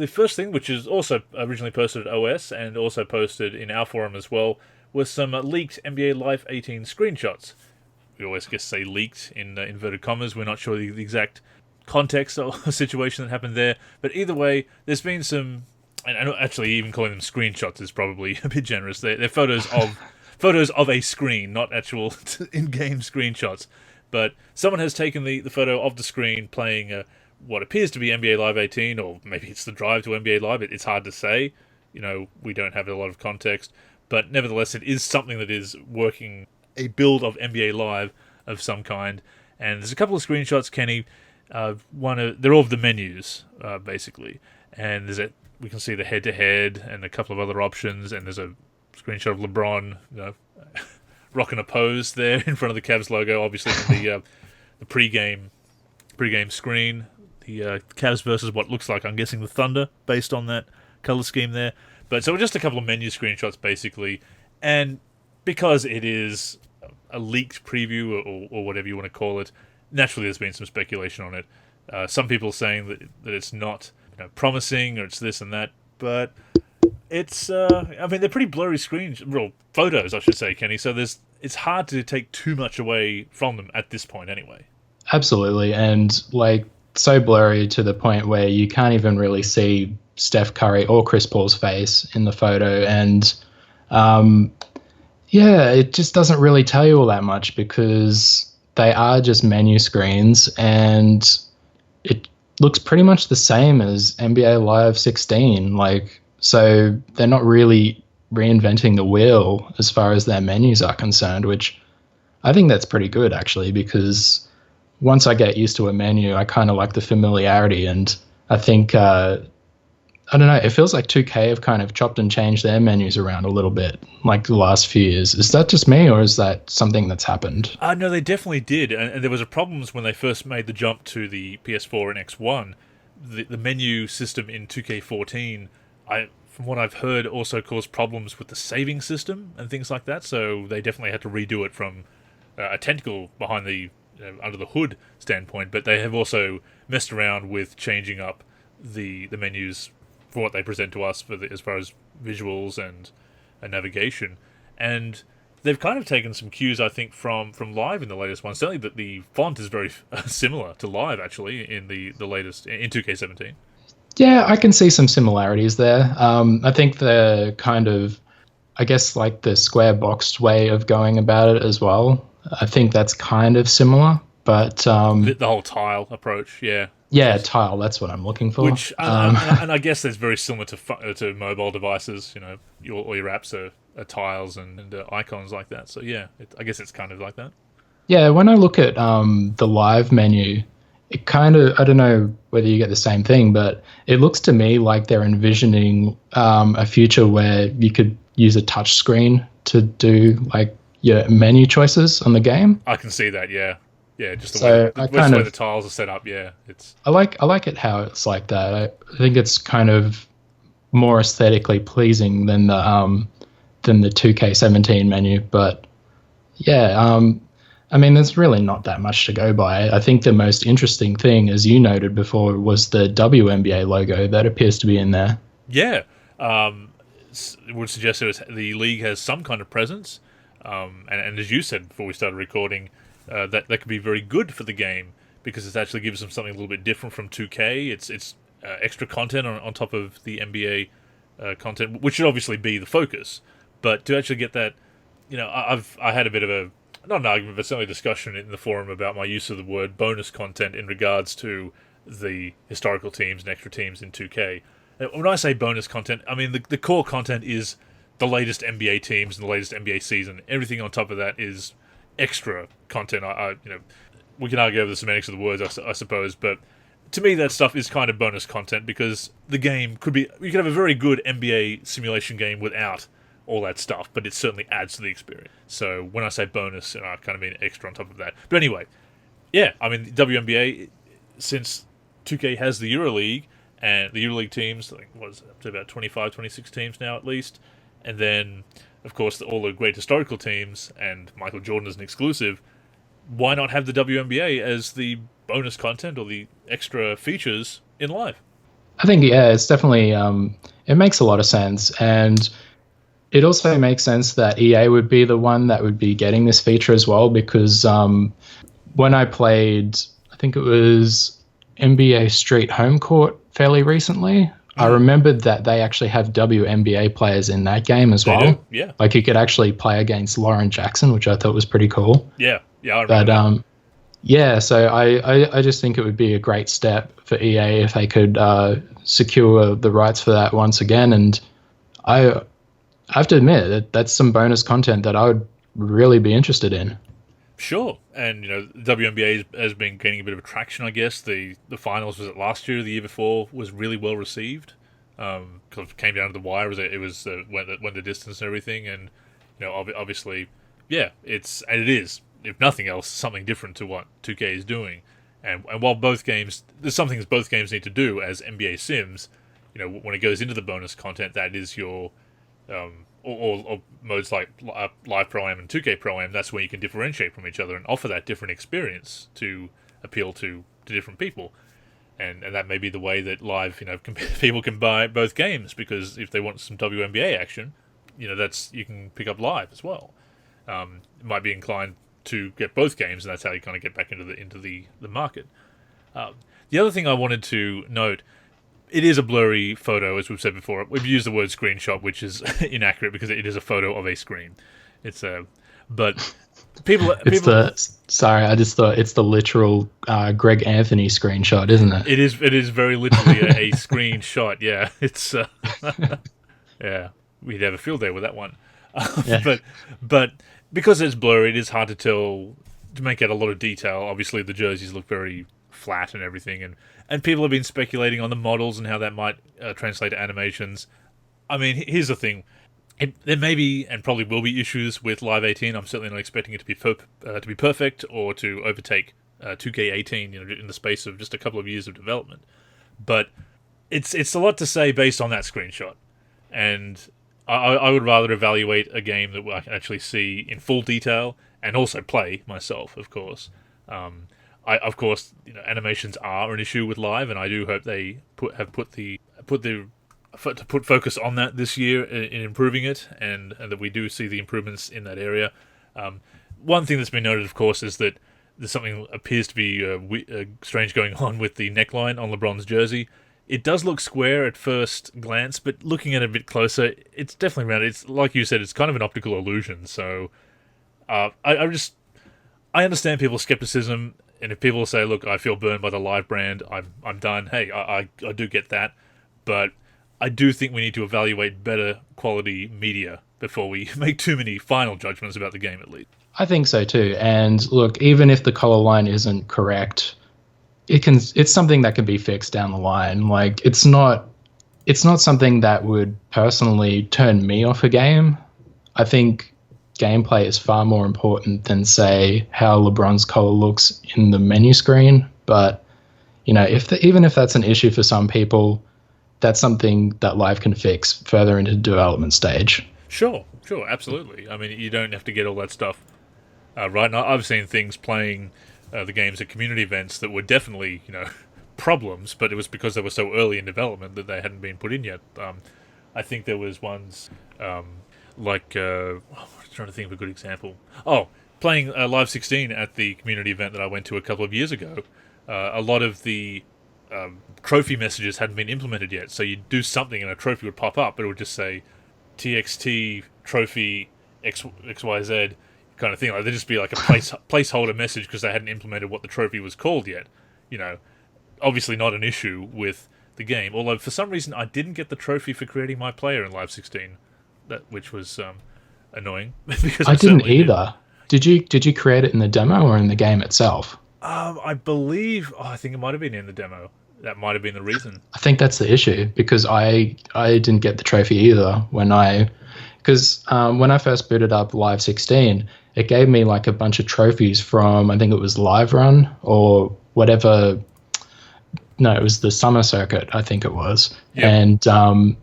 the first thing, which is also originally posted at OS and also posted in our forum as well, was some leaked NBA Live 18 screenshots. We always just say leaked in inverted commas. We're not sure the exact context or situation that happened there. But either way, there's been some... And actually, even calling them screenshots is probably a bit generous. They're photos of a screen, not actual in-game screenshots. But someone has taken the photo of the screen playing what appears to be NBA Live 18, or maybe it's the drive to NBA Live. It's hard to say. We don't have a lot of context. But nevertheless, it is something that is working a build of NBA Live of some kind. And there's a couple of screenshots, Kenny. They're all of the menus, basically. And we can see the head-to-head and a couple of other options. And there's a screenshot of LeBron, rocking a pose there in front of the Cavs logo. Obviously, the pre-game screen. The Cavs versus what looks like, I'm guessing, the Thunder, based on that color scheme there. But so just a couple of menu screenshots, basically. And because it is a leaked preview or whatever you want to call it, naturally there's been some speculation on it. Some people saying that it's not promising or it's this and that. But it's, they're pretty blurry photos, I should say, Kenny. So it's hard to take too much away from them at this point anyway. Absolutely. And so blurry to the point where you can't even really see Steph Curry or Chris Paul's face in the photo. And it just doesn't really tell you all that much because they are just menu screens and it looks pretty much the same as NBA Live 16. So they're not really reinventing the wheel as far as their menus are concerned, which I think that's pretty good actually, because once I get used to a menu, I kind of like the familiarity. And I think, I don't know, it feels like 2K have kind of chopped and changed their menus around a little bit, the last few years. Is that just me, or is that something that's happened? No, they definitely did. And there was a problem when they first made the jump to the PS4 and X1. The menu system in 2K14, from what I've heard, also caused problems with the saving system and things like that. So they definitely had to redo it from a technical behind the under the hood standpoint. But they have also messed around with changing up the menus for what they present to us as far as visuals and navigation. And they've kind of taken some cues, I think, from Live in the latest one. Certainly that the font is very similar to Live, actually, in the latest, in 2K17. Yeah, I can see some similarities there. I think the kind of, the square boxed way of going about it as well, I think that's kind of similar. But the whole tile approach, yeah. Yeah, tile, that's what I'm looking for. Which, and I guess that's very similar to mobile devices. All your apps are tiles and icons like that. So yeah, I guess it's kind of like that. Yeah, when I look at the Live menu, it kind of, I don't know whether you get the same thing, but it looks to me like they're envisioning a future where you could use a touch screen to do your menu choices on the game. I can see that, yeah. Yeah, just the way the tiles are set up. Yeah, I like it how it's like that. I think it's kind of more aesthetically pleasing than the 2K17 menu. But yeah, there's really not that much to go by. I think the most interesting thing, as you noted before, was the WNBA logo that appears to be in there. Yeah, it would suggest that the league has some kind of presence. And as you said before we started recording. That could be very good for the game because it actually gives them something a little bit different from 2K. It's extra content on top of the NBA content, which should obviously be the focus. But to actually get that, I had a bit of a, not an argument, but certainly a discussion in the forum about my use of the word bonus content in regards to the historical teams and extra teams in 2K. When I say bonus content, I mean the core content is the latest NBA teams and the latest NBA season. Everything on top of that is extra content. We can argue over the semantics of the words, I suppose, but to me that stuff is kind of bonus content because the game you could have a very good NBA simulation game without all that stuff, but it certainly adds to the experience. So when I say bonus, I kind of mean extra on top of that. But anyway, yeah, the WNBA, since 2K has the EuroLeague, and the EuroLeague teams, up to about 25, 26 teams now at least, and then of course, all the great historical teams, and Michael Jordan as an exclusive, why not have the WNBA as the bonus content or the extra features in Live? I think, yeah, it's definitely, it makes a lot of sense. And it also makes sense that EA would be the one that would be getting this feature as well, because when I played, I think it was NBA Street Home Court fairly recently, I remembered that they actually have WNBA players in that game as well. They do, yeah. Like you could actually play against Lauren Jackson, which I thought was pretty cool. Yeah, I remember that. Yeah, so I just think it would be a great step for EA if they could secure the rights for that once again. And I have to admit that that's some bonus content that I would really be interested in. Sure, and WNBA has been gaining a bit of traction, I guess. The finals, was it last year or the year before, was really well received because it came down to the wire. It was went the distance and everything, and obviously, yeah, it is, if nothing else, something different to what 2K is doing. And while both games, there's some things both games need to do as NBA Sims. When it goes into the bonus content, that is your or modes like Live Pro-Am and 2K Pro-Am, that's where you can differentiate from each other and offer that different experience to appeal to different people. And that may be the way that Live, people can buy both games, because if they want some WNBA action, that's, you can pick up Live as well. It might be inclined to get both games, and that's how you kind of get back into the market. The other thing I wanted to note, it is a blurry photo, as we've said before. We've used the word screenshot, which is inaccurate because it is a photo of a screen. But people. Sorry, I just thought it's the literal Greg Anthony screenshot, isn't it? It is very literally a screenshot. Yeah, it's. Yeah, we'd have a field day with that one. Yeah. But because it's blurry, it is hard to tell, to make out a lot of detail. Obviously, the jerseys look very flat and everything, and people have been speculating on the models and how that might translate to animations. I mean, here's the thing. There may be, and probably will be, issues with Live 18. I'm certainly not expecting it to be perfect or to overtake 2K18 in the space of just a couple of years of development. But it's a lot to say based on that screenshot. And I would rather evaluate a game that I can actually see in full detail and also play myself, of course. Of course, animations are an issue with Live, and I do hope they put focus on that this year in improving it, and that we do see the improvements in that area. One thing that's been noted, of course, is that there's something appears to be strange going on with the neckline on LeBron's jersey. It does look square at first glance, but looking at it a bit closer, it's definitely rounded. It's like you said, it's kind of an optical illusion. So I understand people's skepticism. And if people say, "Look, I feel burned by the Live brand. I'm done." Hey, I do get that, but I do think we need to evaluate better quality media before we make too many final judgments about the game, at least. I think so too. And look, even if the color line isn't correct, it's something that can be fixed down the line. Like it's not something that would personally turn me off a game. I think gameplay is far more important than, say, how LeBron's color looks in the menu screen. But even if that's an issue for some people, that's something that Live can fix further into the development stage. Sure, absolutely. I mean, you don't have to get all that stuff right. Now, I've seen things playing the games at community events that were definitely, problems, but it was because they were so early in development that they hadn't been put in yet. I think there was ones like, I'm trying to think of a good example. Oh, playing Live 16 at the community event that I went to a couple of years ago. A lot of the trophy messages hadn't been implemented yet, so you'd do something and a trophy would pop up, but it would just say TXT trophy XYZ kind of thing. Like, there'd just be like a placeholder message because they hadn't implemented what the trophy was called yet. Obviously not an issue with the game, although for some reason I didn't get the trophy for creating my player in Live 16, which was annoying. Because I didn't either. Did you create it in the demo or in the game itself? I believe. I think it might have been in the demo. That might have been the reason. I think that's the issue, because I didn't get the trophy either when I first booted up Live 16. It gave me like a bunch of trophies from, I think it was Live Run or whatever. No, it was the Summer Circuit, I think it was. Yep. And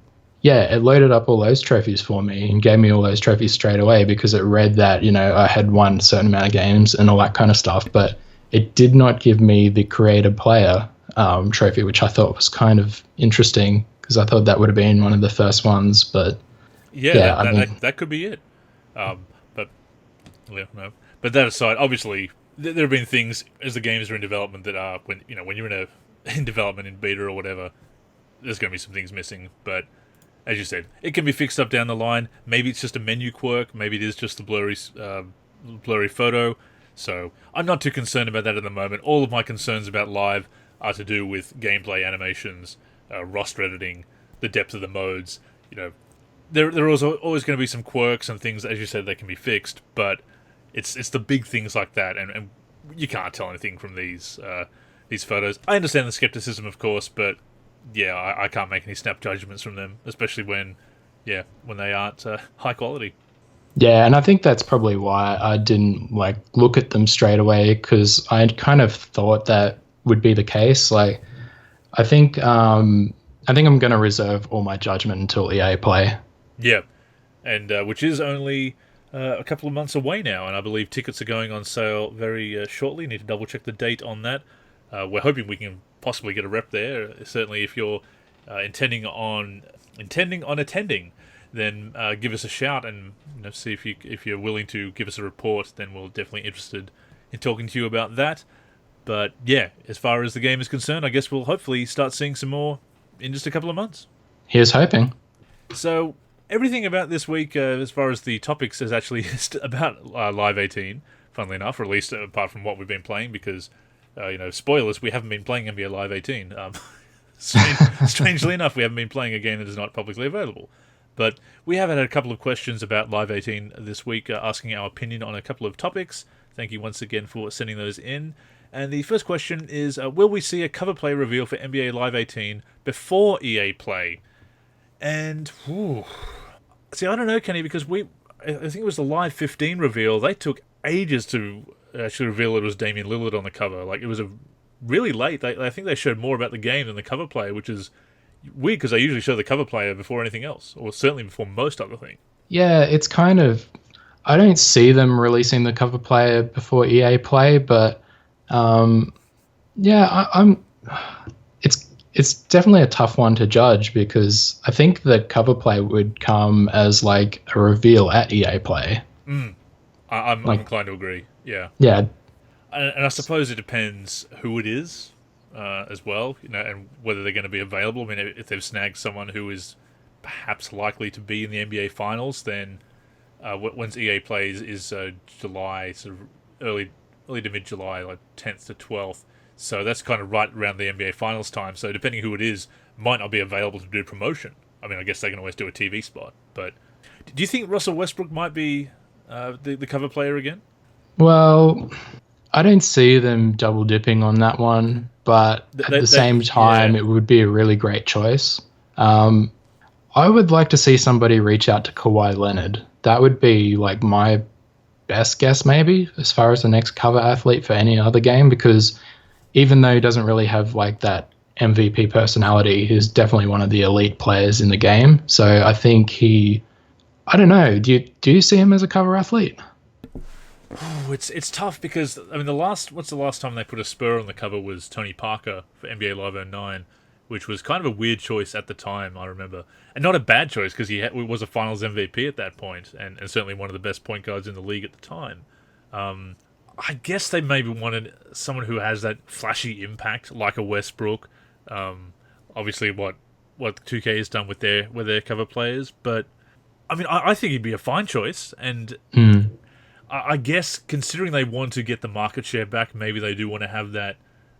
it loaded up all those trophies for me and gave me all those trophies straight away because it read that, I had won a certain amount of games and all that kind of stuff. But it did not give me the creator player trophy, which I thought was kind of interesting because I thought that would have been one of the first ones. But that could be it. But yeah, no. But that aside, obviously there have been things as the games are in development that are when you're in development in beta or whatever, there's going to be some things missing. But as you said, it can be fixed up down the line. Maybe it's just a menu quirk. Maybe it is just a blurry photo. So I'm not too concerned about that at the moment. All of my concerns about Live are to do with gameplay, animations, roster editing, the depth of the modes. There are also always going to be some quirks and things, as you said, that can be fixed. But it's the big things like that, and you can't tell anything from these photos. I understand the skepticism, of course, but yeah, I can't make any snap judgments from them, especially when they aren't high quality. Yeah, and I think that's probably why I didn't look at them straight away, because I kind of thought that would be the case. I think I'm going to reserve all my judgment until EA Play. Yeah, and which is only a couple of months away now, and I believe tickets are going on sale very shortly. Need to double check the date on that. We're hoping we can possibly get a rep there. Certainly, if you're intending on attending, then give us a shout and see if you're willing to give us a report. Then we're definitely interested in talking to you about that. But yeah, as far as the game is concerned, I guess we'll hopefully start seeing some more in just a couple of months. Here's hoping. So everything about this week, as far as the topics, is actually about Live 18. Funnily enough, or at least apart from what we've been playing, because spoilers, we haven't been playing NBA Live 18. Strangely enough, we haven't been playing a game that is not publicly available. But we have had a couple of questions about Live 18 this week, asking our opinion on a couple of topics. Thank you once again for sending those in. And the first question is, will we see a cover play reveal for NBA Live 18 before EA Play? And, see, I don't know, Kenny, because I think it was the Live 15 reveal. They took ages to actually reveal it was Damian Lillard on the cover. It was really late. I think they showed more about the game than the cover player, which is weird because they usually show the cover player before anything else, or certainly before most other things. Yeah, it's kind of... I don't see them releasing the cover player before EA Play, but it's definitely a tough one to judge, because I think the cover play would come as a reveal at EA Play. I'm inclined to agree. Yeah. Yeah. And I suppose it depends who it is as well, and whether they're going to be available. I mean, if they've snagged someone who is perhaps likely to be in the NBA Finals, then when's EA plays is July, sort of early to mid-July, 10th to 12th. So that's kind of right around the NBA Finals time. So depending who it is, might not be available to do promotion. I mean, I guess they can always do a TV spot. But do you think Russell Westbrook might be the cover player again? Well, I don't see them double dipping on that one, but at the same time, it would be a really great choice. I would like to see somebody reach out to Kawhi Leonard. That would be my best guess, maybe, as far as the next cover athlete for any other game, because even though he doesn't really have that MVP personality, he's definitely one of the elite players in the game. So I think I don't know. Do you see him as a cover athlete? Oh, it's tough because I mean what's the last time they put a Spur on the cover was Tony Parker for NBA Live 09, which was kind of a weird choice at the time, I remember, and not a bad choice because he was a Finals MVP at that point, and certainly one of the best point guards in the league at the time. I guess they maybe wanted someone who has that flashy impact, like a Westbrook. Obviously, what 2K has done with their cover players, but I mean, I think he'd be a fine choice, and I guess considering they want to get the market share back, maybe they do want to have that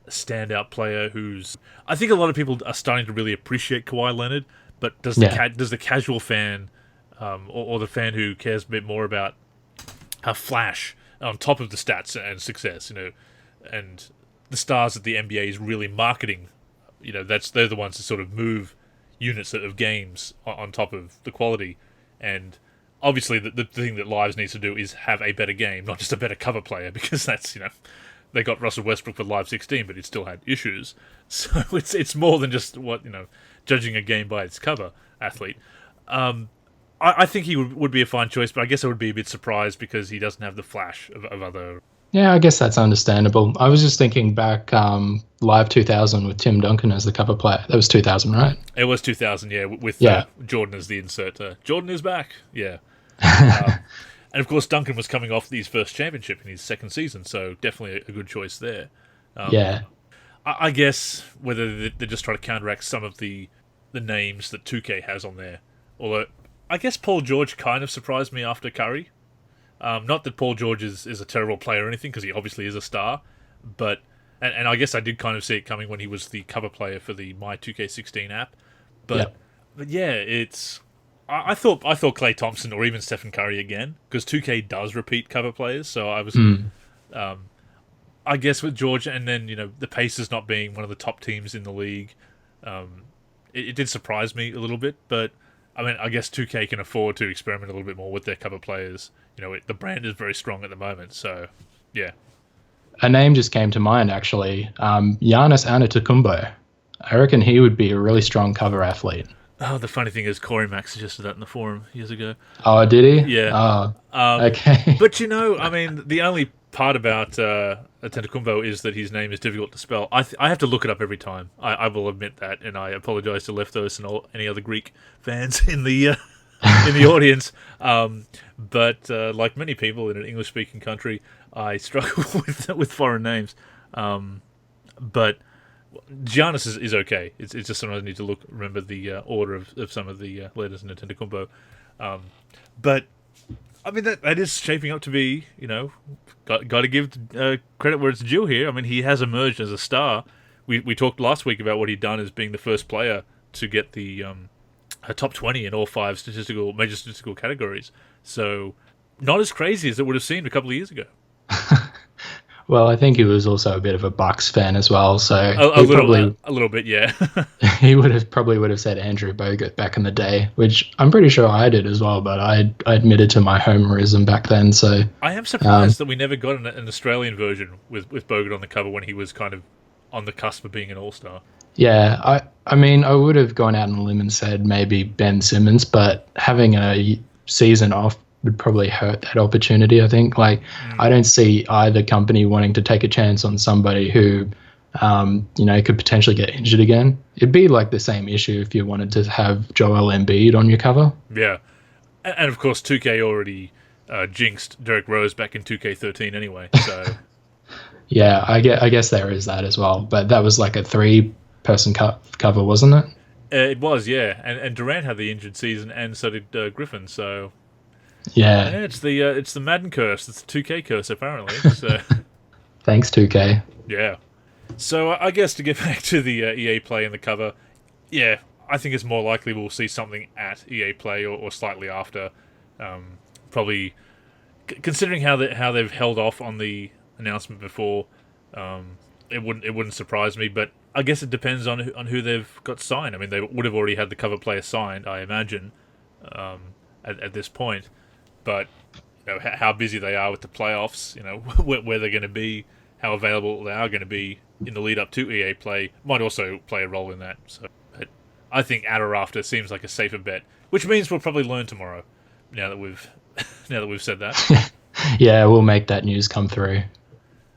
standout player who's... I think a lot of people are starting to really appreciate Kawhi Leonard, but does the casual fan or the fan who cares a bit more about a flash on top of the stats and success, and the stars that the NBA is really marketing, they're the ones that sort of move units of games on top of the quality. And obviously the thing that Lives needs to do is have a better game, not just a better cover player, because that's, they got Russell Westbrook for Live 16, but he still had issues. So it's more than just judging a game by its cover athlete. I think he would be a fine choice, but I guess I would be a bit surprised because he doesn't have the flash of other Yeah, I guess that's understandable. I was just thinking back, Live 2000 with Tim Duncan as the cover player. That was 2000, right? It was 2000, yeah, with Yeah. Jordan as the insert. Jordan is back, yeah. And of course, Duncan was coming off his first championship in his second season, so definitely a good choice there. Yeah. I guess whether they're just trying to counteract some of the names that 2K has on there. Although, I guess Paul George kind of surprised me after Curry. Not that Paul George is a terrible player or anything, because he obviously is a star, but and I guess I did kind of see it coming when he was the cover player for the My 2K16 app. But yeah, it's I thought Klay Thompson or even Stephen Curry again, because 2K does repeat cover players, so I was I guess with George, and then the Pacers not being one of the top teams in the league, it did surprise me a little bit, but. I mean, I guess 2K can afford to experiment a little bit more with their cover players. The brand is very strong at the moment, so yeah. A name just came to mind, actually. Giannis Antetokounmpo. I reckon he would be a really strong cover athlete. Oh, the funny thing is Corey Mack suggested that in the forum years ago. Oh, did he? Yeah. Oh, okay. But I mean, the only part about Antetokounmpo is that his name is difficult to spell. I have to look it up every time. I will admit that, and I apologise to Leftos and any other Greek fans in the in the audience. But like many people in an English-speaking country, I struggle with foreign names. But Giannis is okay. It's just sometimes I need to remember the order of some of the letters in Antetokounmpo. But I mean that is shaping up to be, got to give credit where it's due here. I mean, he has emerged as a star. We talked last week about what he'd done as being the first player to get the top 20 in all 5 major statistical categories. So not as crazy as it would have seemed a couple of years ago. Well, I think he was also a bit of a Bucks fan as well, so a little bit, yeah. He would have said Andrew Bogut back in the day, which I'm pretty sure I did as well, but I admitted to my homerism back then. So I am surprised that we never got an Australian version with Bogut on the cover when he was kind of on the cusp of being an all-star. Yeah, I mean, I would have gone out on a limb and said maybe Ben Simmons, but having a season off would probably hurt that opportunity, I think. I don't see either company wanting to take a chance on somebody who, could potentially get injured again. It'd be like the same issue if you wanted to have Joel Embiid on your cover. Yeah. And of course, 2K already jinxed Derrick Rose back in 2K13 anyway, so... Yeah, I guess there is that as well. But that was like a 3-person cover, wasn't it? It was, yeah. And Durant had the injured season, and so did Griffin, so... Yeah, it's the Madden curse. It's the 2K curse, apparently. So. Thanks, 2K. Yeah. So I guess to get back to the EA Play and the cover, yeah, I think it's more likely we'll see something at EA Play or slightly after. Probably, considering how they've held off on the announcement before, it wouldn't surprise me. But I guess it depends on who they've got signed. I mean, they would have already had the cover player signed, I imagine, at this point. But how busy they are with the playoffs, where they're going to be, how available they are going to be in the lead up to EA Play might also play a role in that. So, but I think at or after seems like a safer bet, which means we'll probably learn tomorrow. Now that we've said that. Yeah, we'll make that news come through.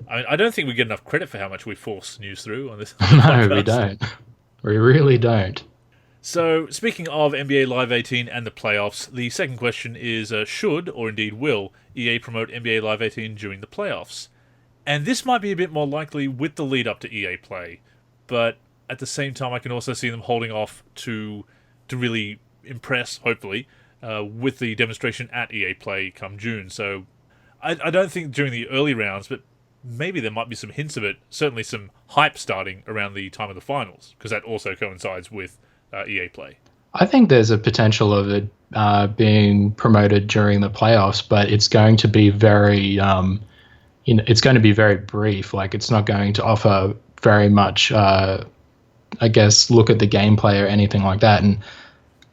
I don't think we get enough credit for how much we force news through on this. No, we don't. We really don't. So, speaking of NBA Live 18 and the playoffs, the second question is, should, or indeed will, EA promote NBA Live 18 during the playoffs? And this might be a bit more likely with the lead-up to EA Play, but at the same time I can also see them holding off to really impress, hopefully, with the demonstration at EA Play come June. So, I don't think during the early rounds, but maybe there might be some hints of it, certainly some hype starting around the time of the finals, because that also coincides with EA Play. I think there's a potential of it being promoted during the playoffs, but it's going to be very, it's going to be very brief. Like, it's not going to offer very much, I guess, look at the gameplay or anything like that. And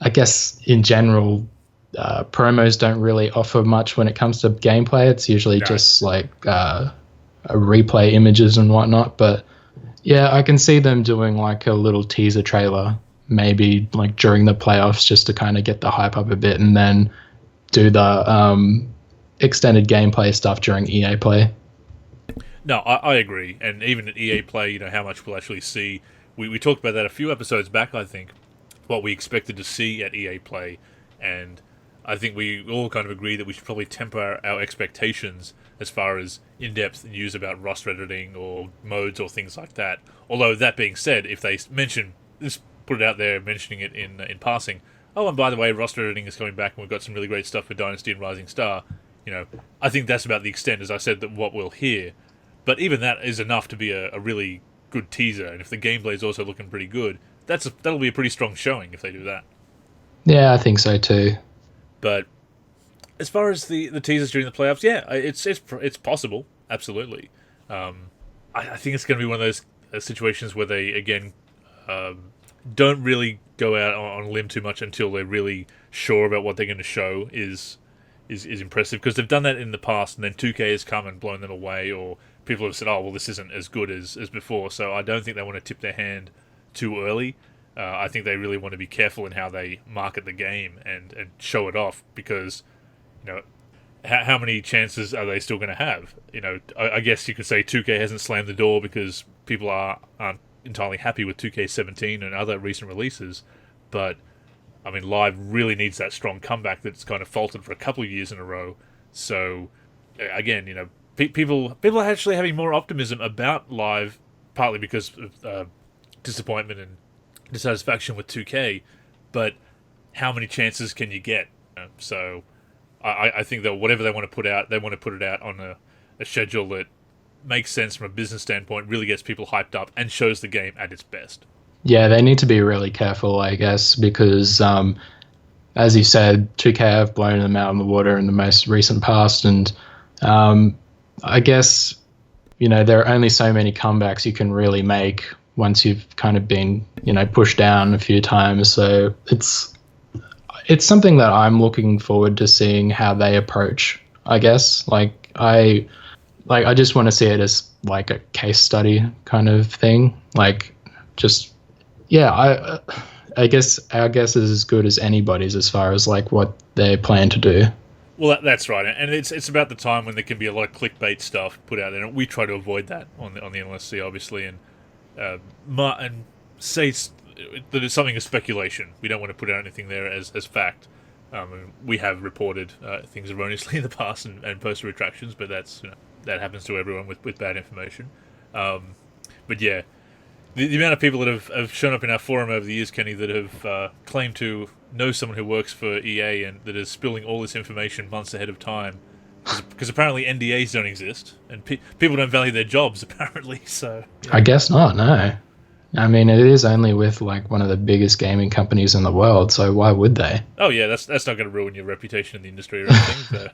I guess in general, promos don't really offer much when it comes to gameplay. It's usually just like replay images and whatnot. But yeah, I can see them doing like a little teaser trailer, maybe like during the playoffs, just to kind of get the hype up a bit, and then do the extended gameplay stuff during EA Play. No, I agree. And even at EA Play, how much we'll actually see. We talked about that a few episodes back, I think, what we expected to see at EA Play. And I think we all kind of agree that we should probably temper our expectations as far as in-depth news about roster editing or modes or things like that. Although, that being said, if they mention, just put it out there, mentioning it in passing, oh, and by the way, roster editing is coming back and we've got some really great stuff for Dynasty and Rising Star, I think that's about the extent, as I said, that what we'll hear. But even that is enough to be a really good teaser, and if the gameplay is also looking pretty good, that'll be a pretty strong showing if they do that. Yeah, I think so too. But as far as the teasers during the playoffs, yeah, it's possible, absolutely. I think it's going to be one of those situations where they again don't really go out on a limb too much until they're really sure about what they're going to show is impressive, because they've done that in the past, and then 2K has come and blown them away, or people have said, oh, well, this isn't as good as before. So I don't think they want to tip their hand too early. I think they really want to be careful in how they market the game and show it off, because, how many chances are they still going to have? I guess you could say 2K hasn't slammed the door because people aren't entirely happy with 2K17 and other recent releases, but I mean, Live really needs that strong comeback that's kind of faltered for a couple of years in a row. So, again, people are actually having more optimism about Live, partly because of disappointment and dissatisfaction with 2K, but how many chances can you get? So I think that whatever they want to put out, they want to put it out on a schedule that makes sense from a business standpoint, really gets people hyped up, and shows the game at its best. Yeah, they need to be really careful, I guess, because as you said, 2K have blown them out in the water in the most recent past, and I guess, there are only so many comebacks you can really make once you've kind of been, pushed down a few times. So it's something that I'm looking forward to seeing how they approach, I guess. I just want to see it as like a case study kind of thing. I guess our guess is as good as anybody's as far as like what they plan to do. Well, that's right, and it's about the time when there can be a lot of clickbait stuff put out there, and we try to avoid that on the NLSC, obviously, and say that it's something of speculation. We don't want to put out anything there as fact. We have reported things erroneously in the past and posted retractions, but that happens to everyone with bad information. But yeah, the amount of people that have shown up in our forum over the years, Kenny, that have claimed to know someone who works for EA and that is spilling all this information months ahead of time, because apparently NDAs don't exist and people don't value their jobs, apparently. So yeah. I guess not. No, I mean, it is only with like one of the biggest gaming companies in the world, so why would they? Oh yeah, that's not going to ruin your reputation in the industry or anything. So